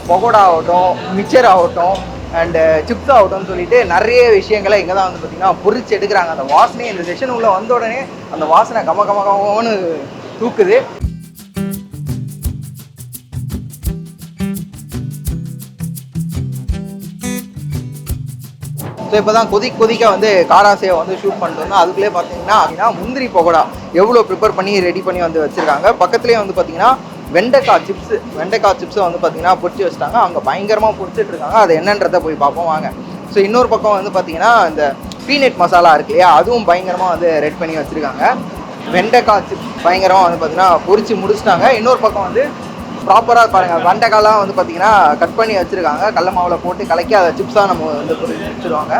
பகோடா ஆகட்டும், மிச்சர் ஆகட்டும் and chips ஆகட்டும்னு சொல்லிட்டு நிறைய விஷயங்களை இங்கே தான் வந்து பார்த்திங்கன்னா பொரிச்சு எடுக்கிறாங்க. அந்த வாசனை இந்த செஷன் உள்ளே வந்த உடனே அந்த வாசனை கம கம கமன்னு தூக்குது. ஸோ இப்போ தான் கொதிக்க வந்து காராசையை வந்து ஷூட் பண்ணிட்டு வந்தோம். அதுக்குள்ளே பார்த்தீங்கன்னா அப்படின்னா முந்திரி பகோடா எவ்வளோ ப்ரிப்பேர் பண்ணி ரெடி பண்ணி வந்து வச்சுருக்காங்க. பக்கத்துலேயே வந்து பார்த்தீங்கன்னா வெண்டைக்காய் சிப்ஸை வந்து பார்த்தீங்கன்னா பொரிச்சு வச்சுட்டாங்க. அவங்க பயங்கரமாக பொரிச்சிட்டு இருக்காங்க. அது என்னன்றதை போய் பார்ப்போம் வாங்க. ஸோ இன்னொரு பக்கம் வந்து பார்த்தீங்கன்னா இந்த பீனட் மசாலா இருக்கு இல்லையா, அதுவும் பயங்கரமாக வந்து ரெடி பண்ணி வச்சுருக்காங்க. வெண்டைக்காய் சிப்ஸ் பயங்கரமாக வந்து பார்த்தீங்கன்னா பொரிச்சு முடிச்சிட்டாங்க. இன்னொரு பக்கம் வந்து ப்ராப்பராக பாருங்கள், வெண்டைக்காய்லாம் வந்து பார்த்தீங்கன்னா கட் பண்ணி வச்சுருக்காங்க. கடல மாவில் போட்டு கலக்கி அதை சிப்ஸாக நம்ம வந்து பொரிச்சு வச்சுருவாங்க.